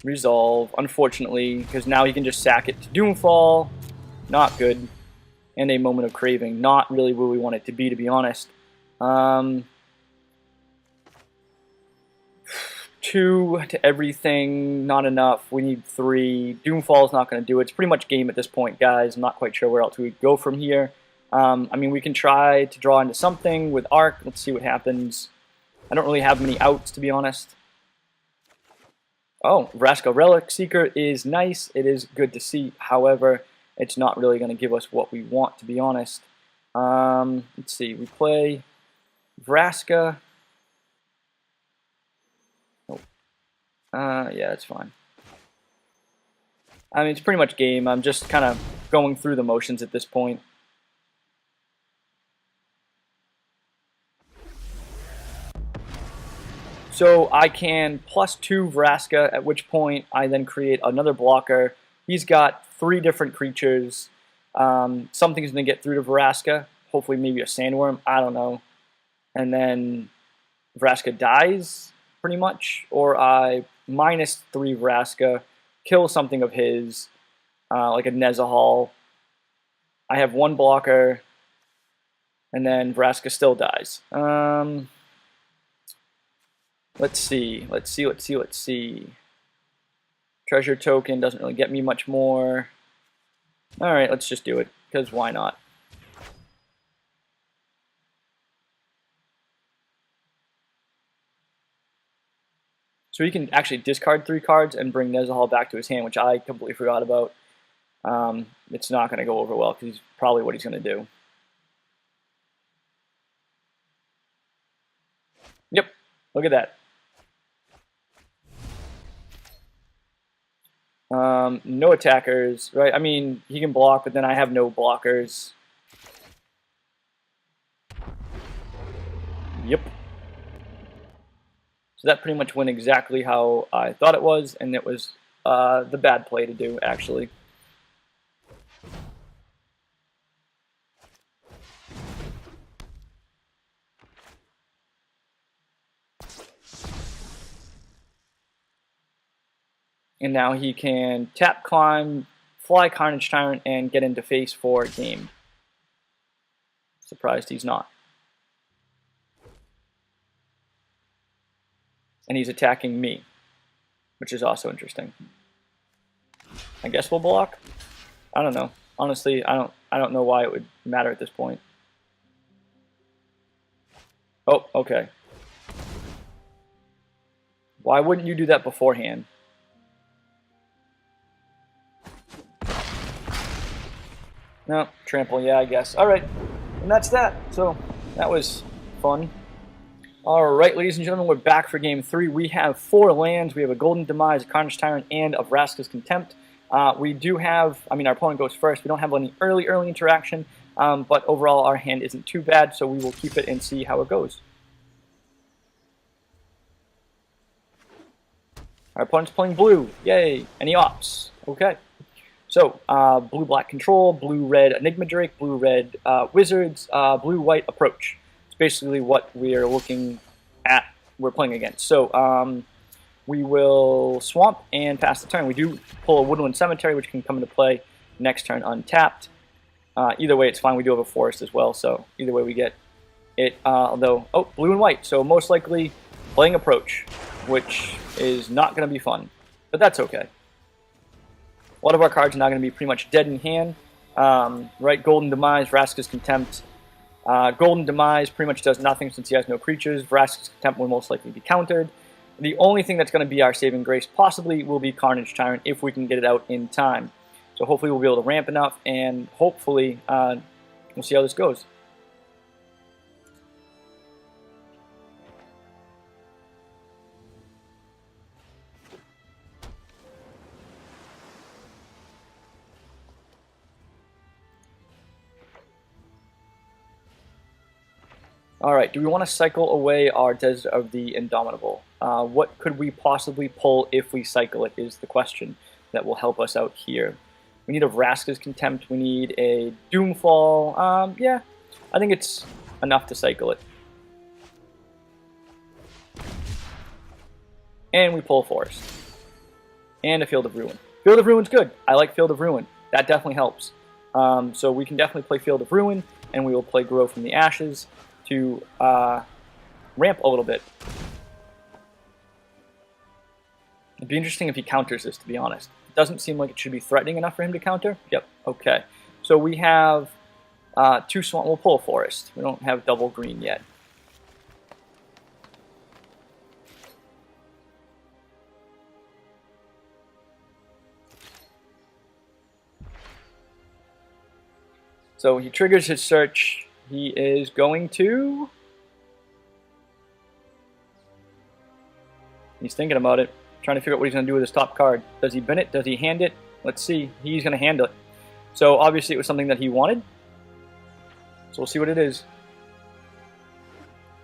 Resolve, unfortunately, because now he can just sack it to Doomfall. Not good. And a Moment of Craving. Not really where we want it to be honest. 2 to everything, not enough. We need 3. Doomfall is not going to do it. It's pretty much game at this point, guys. I'm not quite sure where else we go from here. I mean, we can try to draw into something with Arc. Let's see what happens. I don't really have many outs, to be honest. Oh, Vraska Relic Seeker is nice. It is good to see. However, it's not really going to give us what we want, to be honest. Let's see. We play Vraska. Yeah, that's fine. I mean, it's pretty much game. I'm just kind of going through the motions at this point. So I can +2 Vraska, at which point I then create another blocker. He's got 3 different creatures. Something's going to get through to Vraska. Hopefully maybe a Sandworm. I don't know. And then Vraska dies, pretty much. Or I -3 Vraska, kill something of his, like a Nezahal. I have 1 blocker, and then Vraska still dies. Let's see. Treasure token doesn't really get me much more. Alright, let's just do it, because why not? So he can actually discard 3 cards and bring Nezahal back to his hand, which I completely forgot about. It's not going to go over well, because he's probably what he's going to do. Yep, look at that. No attackers, right? I mean, he can block, but then I have no blockers. Yep. So that pretty much went exactly how I thought it was, and it was the bad play to do, actually. And now he can tap, climb, fly Carnage Tyrant, and get into phase 4 game. Surprised he's not. And he's attacking me, which is also interesting. I guess we'll block. I don't know. Honestly, I don't know why it would matter at this point. Oh, okay. Why wouldn't you do that beforehand? No, trample, yeah, I guess. Alright, and that's that. So, that was fun. Alright, ladies and gentlemen, we're back for Game 3. We have 4 lands. We have a Golden Demise, a Carnage Tyrant, and a Vraska's Contempt. We do have, I mean, our opponent goes first. We don't have any early interaction, but overall our hand isn't too bad, so we will keep it and see how it goes. Our opponent's playing blue. Yay! And he opts. Okay. So, blue-black control, blue-red Enigma Drake, blue-red Wizards, blue-white Approach. It's basically what we're looking at, we're playing against. So, we will Swamp and pass the turn. We do pull a Woodland Cemetery, which can come into play next turn untapped. Either way, it's fine. We do have a Forest as well, so either way we get it. Although, oh, blue and white. So, most likely playing Approach, which is not going to be fun. But that's okay. A lot of our cards are now going to be pretty much dead in hand. Right, Golden Demise, Vraska's Contempt. Golden Demise pretty much does nothing since he has no creatures. Vraska's Contempt will most likely be countered. The only thing that's going to be our saving grace possibly will be Carnage Tyrant if we can get it out in time. So hopefully we'll be able to ramp enough, and hopefully we'll see how this goes. Alright, do we want to cycle away our Desert of the Indomitable? What could we possibly pull if we cycle it is the question that will help us out here. We need a Vraska's Contempt, we need a Doomfall. Yeah, I think it's enough to cycle it. And we pull a Forest. And a Field of Ruin. Field of Ruin's good. I like Field of Ruin. That definitely helps. So we can definitely play Field of Ruin, and we will play Grow from the Ashes to ramp a little bit. It'd be interesting if he counters this, to be honest. It doesn't seem like it should be threatening enough for him to counter. Yep, okay. So we have 2 Swamp. We'll pull a Forest. We don't have double green yet. So he triggers his search. He is going to... He's thinking about it. Trying to figure out what he's going to do with his top card. Does he bin it? Does he hand it? Let's see. He's going to handle it. So obviously it was something that he wanted. So we'll see what it is.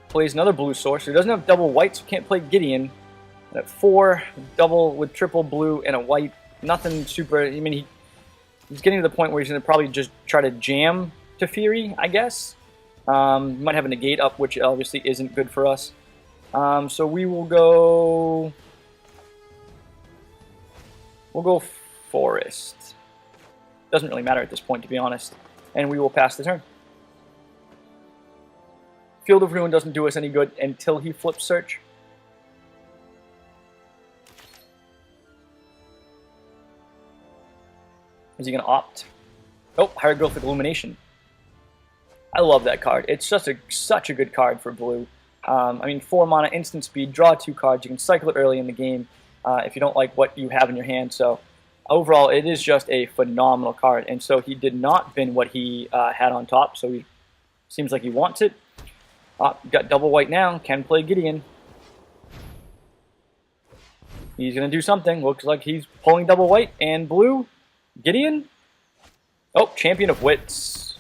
Plays another blue source. He doesn't have double white, so can't play Gideon. And at 4, double with triple blue and a white. Nothing super... I mean, he's getting to the point where he's going to probably just try to jam Teferi, I guess. Might have a negate up, which obviously isn't good for us. So we will go... We'll go Forest. Doesn't really matter at this point, to be honest. And we will pass the turn. Field of Ruin doesn't do us any good until he flips Search. Is he going to opt? Oh, Hieroglyphic Illumination. I love that card. It's just such a good card for blue. I mean, 4 mana, instant speed, draw 2 cards. You can cycle it early in the game if you don't like what you have in your hand. So overall, it is just a phenomenal card. And so he did not bin what he had on top. So he seems like he wants it. Got double white now. Can play Gideon. He's going to do something. Looks like he's pulling double white and blue. Gideon? Oh, Champion of Wits.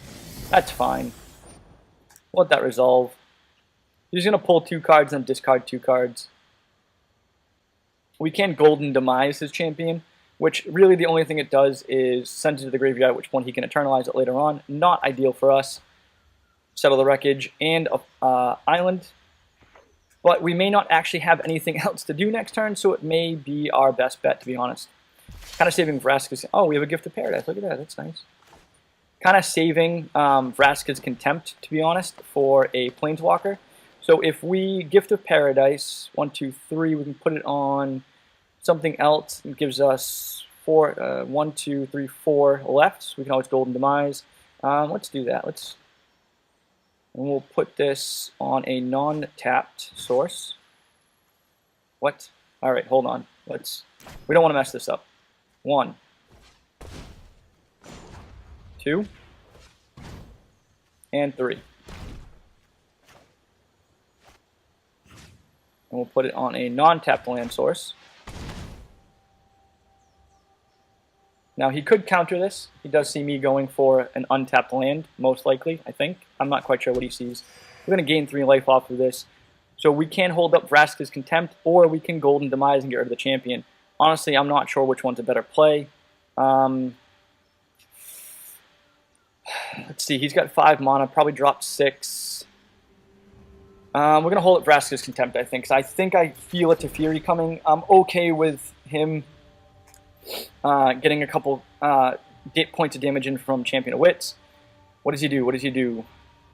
That's fine. Let that resolve. He's going to pull 2 cards and discard 2 cards. We can Golden Demise his champion, which really the only thing it does is send it to the graveyard, at which point he can eternalize it later on. Not ideal for us. Settle the Wreckage and Island. But we may not actually have anything else to do next turn, so it may be our best bet, to be honest. Kind of saving Vraska's... Oh, we have a Gift of Paradise. Look at that. That's nice. Kind of saving Vraska's Contempt, to be honest, for a Planeswalker. So if we Gift of Paradise, 1, 2, 3, we can put it on something else. It gives us 4, 1, 2, 3, 4 left. So we can always Golden Demise. Let's do that. And we'll put this on a non-tapped source. What? All right, hold on. We don't want to mess this up. 1, 2, and 3. And we'll put it on a non-tapped land source. Now he could counter this. He does see me going for an untapped land, most likely, I think. I'm not quite sure what he sees. We're going to gain 3 life off of this. So we can hold up Vraska's Contempt, or we can Golden Demise and get rid of the champion. Honestly, I'm not sure which one's a better play. Let's see, he's got 5 mana, probably dropped 6. We're going to hold up Vraska's Contempt, I think, because I think I feel a Teferi coming. I'm okay with him getting a couple points of damage in from Champion of Wits. What does he do? What does he do?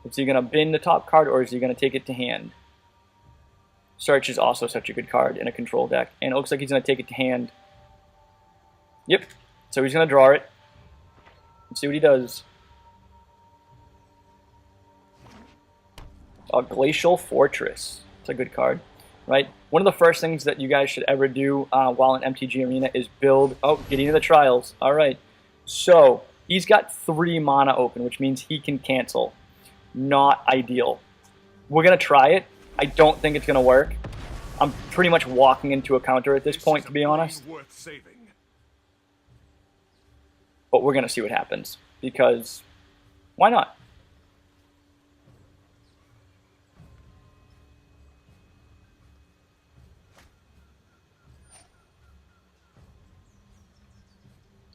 Is he going to bin the top card, or is he going to take it to hand? Search is also such a good card in a control deck, and it looks like he's going to take it to hand. Yep, so he's going to draw it. Let's see what he does. A Glacial Fortress. It's a good card. right? One of the first things that you guys should ever do while in MTG Arena is build... Oh, getting into the trials. All right. So, he's got 3 mana open, which means he can cancel. Not ideal. We're going to try it. I don't think it's going to work. I'm pretty much walking into a counter at this point, to be honest. But we're going to see what happens, because why not?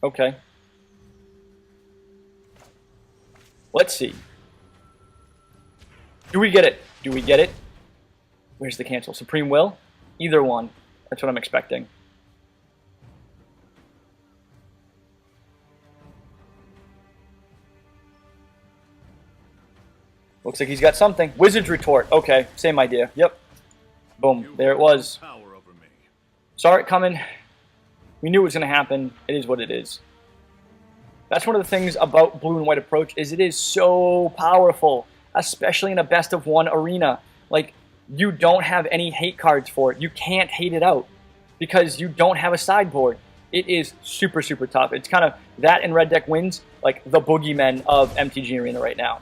Okay. Let's see. Do we get it? Do we get it? Where's the cancel? Supreme Will? Either one. That's what I'm expecting. Looks like he's got something. Wizard's Retort. Okay, same idea. Yep. Boom. There it was. Saw it coming. We knew it was going to happen. It is what it is. That's one of the things about Blue and White approach is it is so powerful, especially in a best of 1 arena. Like, you don't have any hate cards for it. You can't hate it out because you don't have a sideboard. It is super, super tough. It's kind of that and red deck wins, like the boogeymen of MTG Arena right now.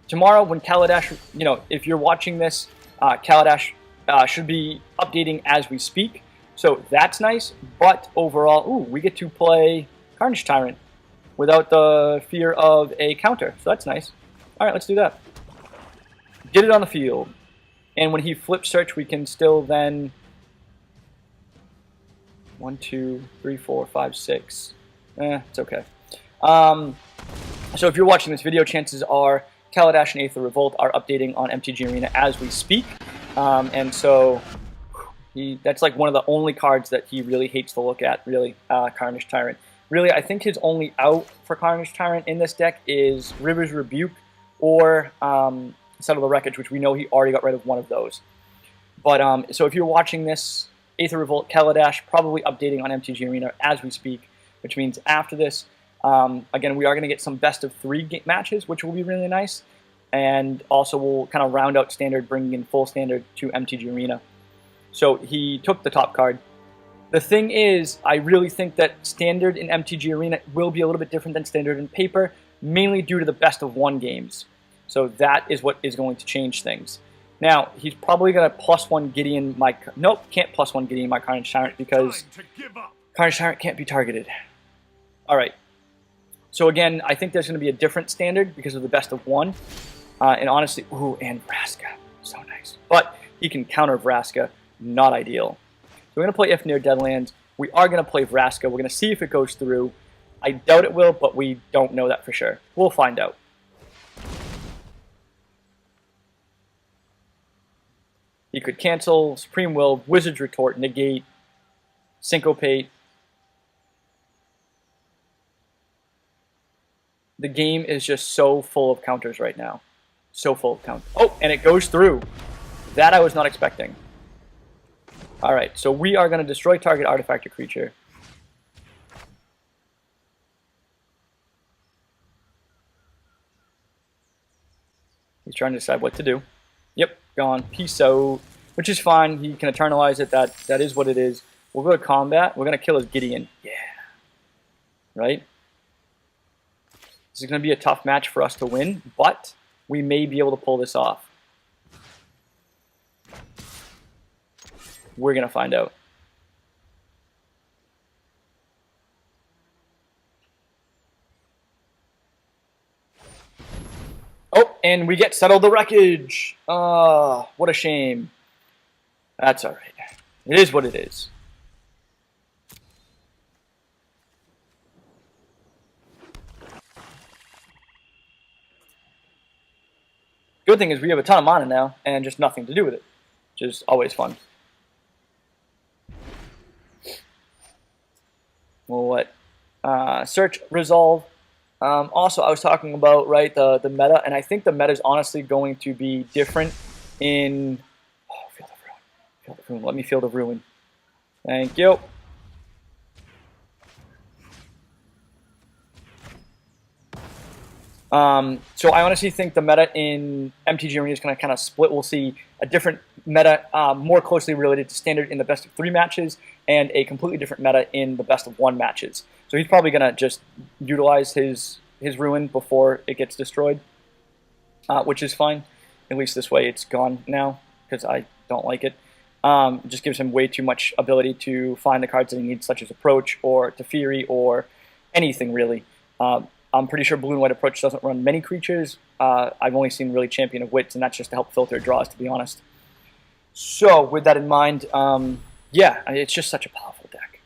Tomorrow, when Kaladesh, you know, if you're watching this, Kaladesh should be updating as we speak. So that's nice, but overall, ooh, we get to play Carnage Tyrant without the fear of a counter. So that's nice. All right, let's do that. Get it on the field. And when he flips search, we can still then 1, 2, 3, 4, 5, 6. It's okay. So if you're watching this video, chances are Kaladesh and Aether Revolt are updating on MTG Arena as we speak. And so that's like one of the only cards that he really hates to look at, really, Carnage Tyrant. Really, I think his only out for Carnage Tyrant in this deck is River's Rebuke or Settle the Wreckage, which we know he already got rid of one of those. But so if you're watching this, Aether Revolt, Kaladesh, probably updating on MTG Arena as we speak, which means after this, again, we are going to get some best of 3 matches, which will be really nice. And also we'll kind of round out Standard, bringing in full Standard to MTG Arena. So he took the top card. The thing is, I really think that Standard in MTG Arena will be a little bit different than Standard in Paper, mainly due to the best of 1 games. So that is what is going to change things. Now, he's probably going to +1 Gideon my... Nope, can't +1 Gideon my Carnage Tyrant because Carnage Tyrant can't be targeted. Alright. So again, I think there's going to be a different Standard because of the best of 1. And honestly, ooh, and Vraska. So nice. But he can counter Vraska. Not ideal. So we're going to play If Near Deadlands. We are going to play Vraska. We're going to see if it goes through. I doubt it will, but we don't know that for sure. We'll find out. He could cancel, Supreme Will, Wizard's Retort, negate, syncopate. The game is just so full of counters right now. So full of counters. Oh, and it goes through. That I was not expecting. Alright, so we are going to destroy target artifact or creature. He's trying to decide what to do. Yep, gone. Peace out. Which is fine. He can eternalize it. That is what it is. We'll go to combat. We're going to kill his Gideon. Yeah. Right? This is going to be a tough match for us to win, but we may be able to pull this off. We're going to find out. Oh, and we get Settle the Wreckage. Ah, what a shame. That's all right. It is what it is. Good thing is we have a ton of mana now and just nothing to do with it, which is always fun. Well, what? Search, resolve. Also, I was talking about, right, the meta, and I think the meta is honestly going to be different in... Oh, Field of Ruin. Field of Ruin. Let me Field of Ruin. Thank you. So I honestly think the meta in MTG Arena is going to kind of split. We'll see a different meta more closely related to standard in the best of 3 matches, and a completely different meta in the best of 1 matches. So he's probably going to just utilize his ruin before it gets destroyed, which is fine. At least this way it's gone now, because I don't like it. It just gives him way too much ability to find the cards that he needs, such as Approach or Teferi or anything really. I'm pretty sure Blue and White Approach doesn't run many creatures. I've only seen really Champion of Wits, and that's just to help filter draws, to be honest. So with that in mind, yeah, it's just such a powerful deck.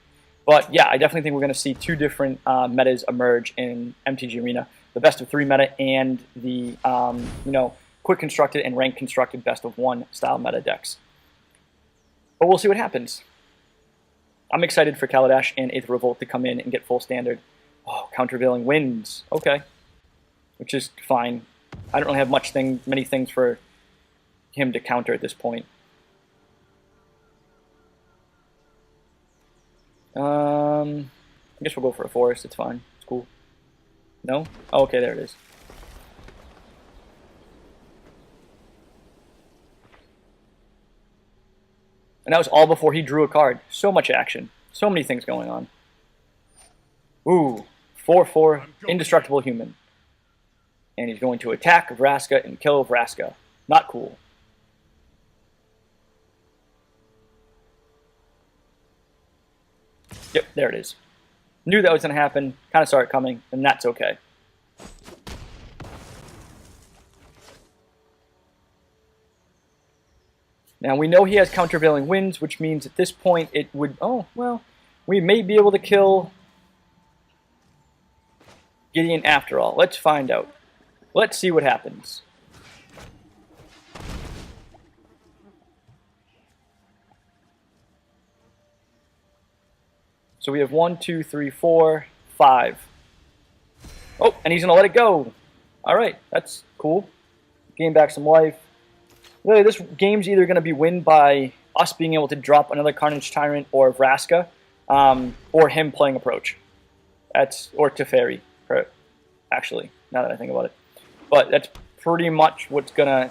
But yeah, I definitely think we're going to see 2 different metas emerge in MTG Arena: the best of 3 meta and the quick constructed and rank constructed best of 1 style meta decks. But we'll see what happens. I'm excited for Kaladesh and Aether Revolt to come in and get full standard. Oh, Countervailing Winds. Okay. Which is fine. I don't really have many things for him to counter at this point. I guess we'll go for a Forest. It's fine. It's cool. No? Oh, okay, there it is. And that was all before he drew a card. So much action. So many things going on. Ooh. 4/4 Indestructible Human. And he's going to attack Vraska and kill Vraska. Not cool. Yep, there it is. Knew that was going to happen. Kind of saw it coming, and that's okay. Now we know he has Countervailing Winds, which means at this point it would... Oh, well, we may be able to kill Gideon after all. Let's find out. Let's see what happens. So we have 1, 2, 3, 4, 5. Oh, and he's going to let it go. Alright, that's cool. Gain back some life. Really, this game's either going to be won by us being able to drop another Carnage Tyrant or Vraska, or him playing Approach. Or Teferi, actually, now that I think about it. But that's pretty much what's going to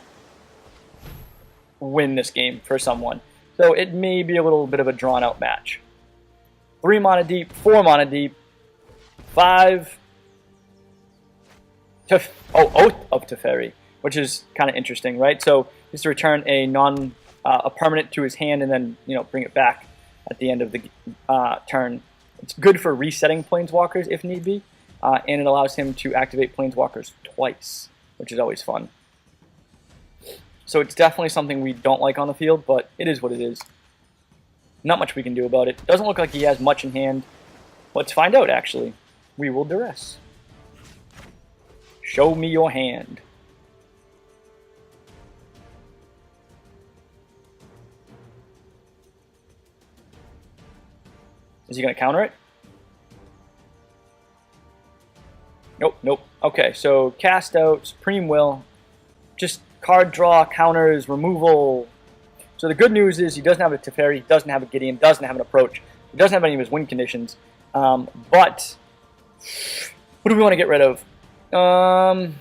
win this game for someone. So it may be a little bit of a drawn-out match. 3 mana deep, 4 mana deep, 5... Oath of Teferi, which is kind of interesting, right? So just to return a permanent to his hand and then bring it back at the end of the turn. It's good for resetting Planeswalkers if need be, and it allows him to activate Planeswalkers twice, which is always fun. So it's definitely something we don't like on the field, but it is what it is. Not much we can do about it. Doesn't look like he has much in hand. Let's find out, actually. We will duress. Show me your hand. Is he going to counter it? Nope, nope. Okay, so cast out, Supreme Will, just card draw, counters, removal. So the good news is he doesn't have a Teferi, he doesn't have a Gideon, doesn't have an Approach, he doesn't have any of his win conditions. But what do we want to get rid of? Shall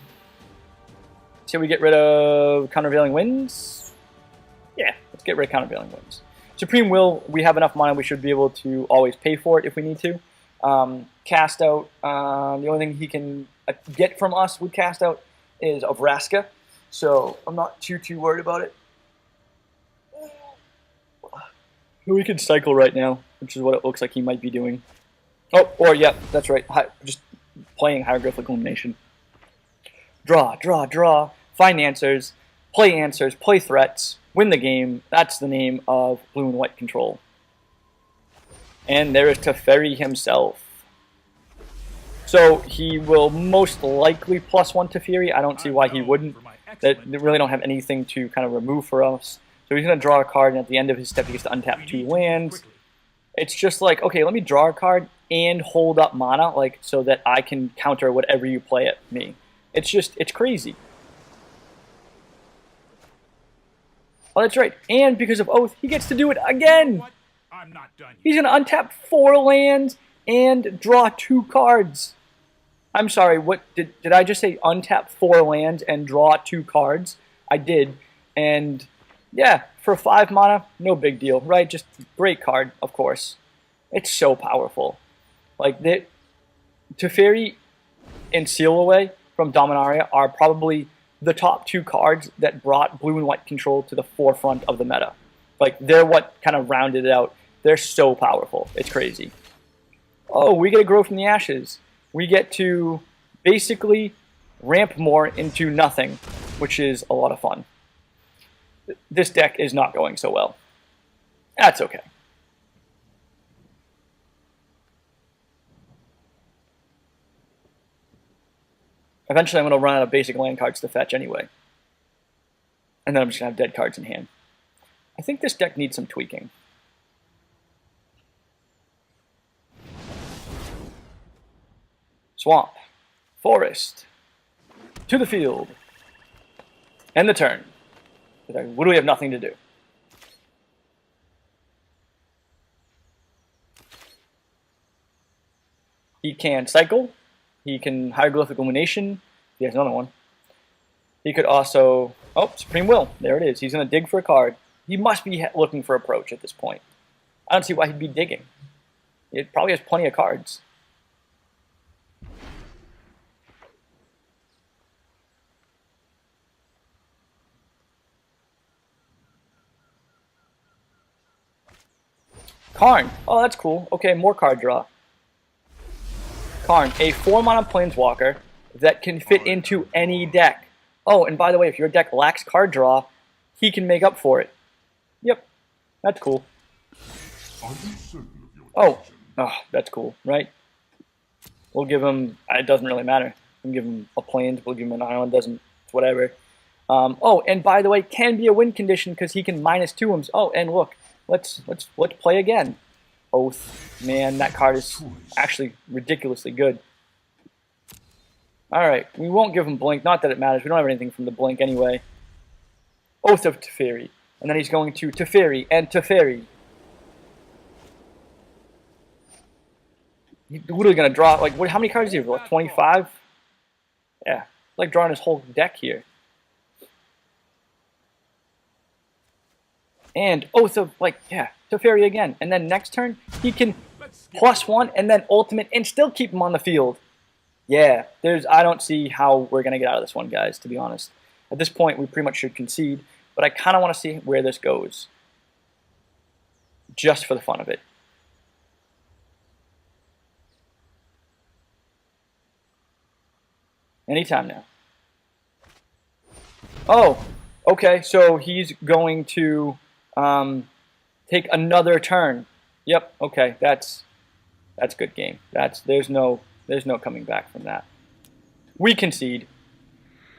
we get rid of Countervailing Winds? Yeah, let's get rid of Countervailing Winds. Supreme Will, we have enough mana, we should be able to always pay for it if we need to. Cast out, the only thing he can get from us with cast out is a Vraska, so I'm not too worried about it. We can cycle right now, which is what it looks like he might be doing. Oh, or yeah, that's right, just playing Hieroglyphic Illumination. Draw, draw, draw, find answers, play threats, win the game. That's the name of Blue and White Control. And there is Teferi himself. So he will most likely +1 Teferi. I don't see why he wouldn't. They really don't have anything to kind of remove for us. So he's going to draw a card, and at the end of his step he gets to untap 2 lands. It's just like, okay, let me draw a card and hold up mana, like, so that I can counter whatever you play at me. It's crazy. Oh, that's right. And because of Oath, he gets to do it again. I'm not done. He's going to untap 4 lands and draw 2 cards. I'm sorry, what did I just say? Untap 4 lands and draw 2 cards? I did. And Yeah, for 5 mana, no big deal, right? Just great card, of course. It's so powerful. Like, the Teferi and Seal Away from Dominaria are probably the top 2 cards that brought blue and white control to the forefront of the meta. Like, they're what kind of rounded it out. They're so powerful. It's crazy. Oh, we get to grow from the ashes. We get to basically ramp more into nothing, which is a lot of fun. This deck is not going so well. That's okay. Eventually, I'm going to run out of basic land cards to fetch anyway. And then I'm just going to have dead cards in hand. I think this deck needs some tweaking. Swamp. Forest. To the field. End the turn. I literally have nothing to do. He can cycle. He can Hieroglyphic Illumination. He has another one. He could also... Oh, Supreme Will. There it is. He's going to dig for a card. He must be looking for approach at this point. I don't see why he'd be digging. It probably has plenty of cards. Karn. Oh, that's cool. Okay, more card draw. Karn, a 4-mana Planeswalker that can fit into any deck. Oh, and by the way, if your deck lacks card draw, he can make up for it. Yep, that's cool. Oh, that's cool, right? We'll give him, it doesn't really matter. We'll give him a Plains, we'll give him an island, doesn't, whatever. Oh, and by the way, can be a win condition because he can -2 him. Oh, and look, let's play again. Oath. Man, that card is actually ridiculously good. Alright, we won't give him Blink. Not that it matters. We don't have anything from the Blink anyway. Oath of Teferi. And then he's going to Teferi and Teferi. He's literally going to draw, like, how many cards do you have? Like 25? Yeah. Like drawing his whole deck here. And Oath of, like, yeah, Teferi again. And then next turn, he can +1 and then ultimate and still keep him on the field. Yeah, I don't see how we're going to get out of this one, guys, to be honest. At this point, we pretty much should concede, but I kind of want to see where this goes. Just for the fun of it. Anytime now. Oh, okay, so he's going to take another turn. Yep, okay, that's good game. There's no coming back from that. We concede.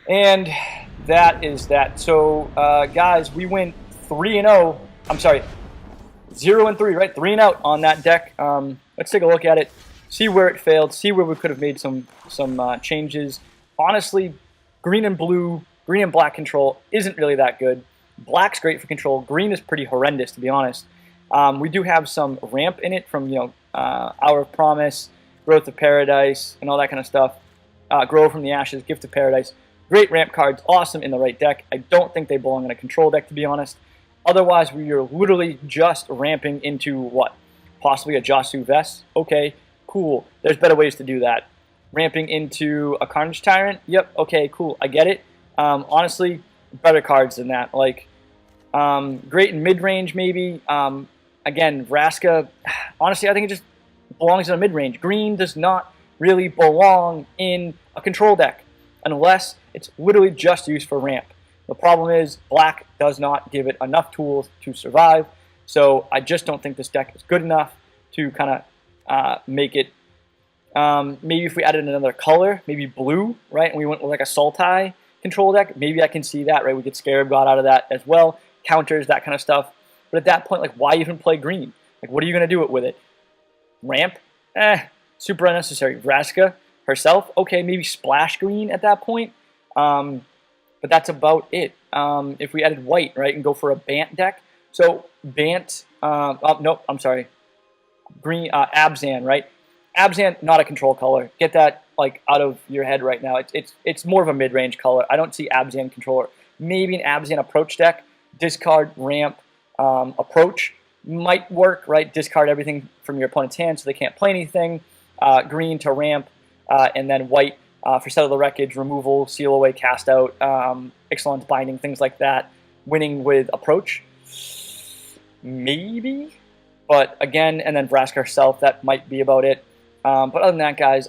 And that is that. So, guys, we went 3-0. I'm sorry, 0-3, right? 3-0 on that deck. Let's take a look at it, see where it failed, see where we could have made some changes. Honestly, green and black control isn't really that good. Black's great for control. Green is pretty horrendous, to be honest. We do have some ramp in it from, Hour of Promise, Growth of Paradise, and all that kind of stuff. Grow from the Ashes, Gift of Paradise. Great ramp cards, awesome in the right deck. I don't think they belong in a control deck, to be honest. Otherwise, we are literally just ramping into what? Possibly a Jasu Vest? Okay, cool. There's better ways to do that. Ramping into a Carnage Tyrant? Yep, okay, cool. I get it. Honestly, better cards than that. Like, great in mid-range, maybe. Again, Vraska, honestly, I think it just belongs in a mid-range. Green does not really belong in a control deck unless it's literally just used for ramp. The problem is black does not give it enough tools to survive, so I just don't think this deck is good enough to kind of make it. Maybe if we added another color, maybe blue, right, and we went with like a Sultai control deck, maybe I can see that, right? We get Scarab God out of that as well, counters, that kind of stuff. But at that point, like, why even play green? Like, what are you going to do with it? Ramp? Super unnecessary. Vraska herself? Okay, maybe splash green at that point. But that's about it. If we added white, right, and go for a Bant deck. So, Bant, nope, I'm sorry. Green, Abzan, right? Abzan, not a control color. Get that, like, out of your head right now. It's more of a mid-range color. I don't see Abzan controller. Maybe an Abzan approach deck. discard, ramp, approach might work, right? Discard everything from your opponent's hand so they can't play anything. Green to ramp, and then white for Settle the Wreckage, removal, seal away, cast out, Ixalan's Binding, things like that. Winning with approach, maybe. But again, and then Vraska herself, that might be about it. But other than that, guys,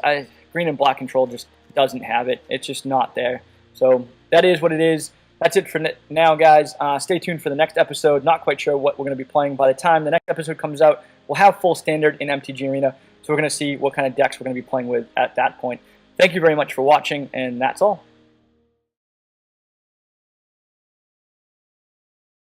green and black control just doesn't have it. It's just not there. So that is what it is. That's it for now, guys. Stay tuned for the next episode. Not quite sure what we're going to be playing. By the time the next episode comes out, we'll have full standard in MTG Arena. So we're going to see what kind of decks we're going to be playing with at that point. Thank you very much for watching, and that's all.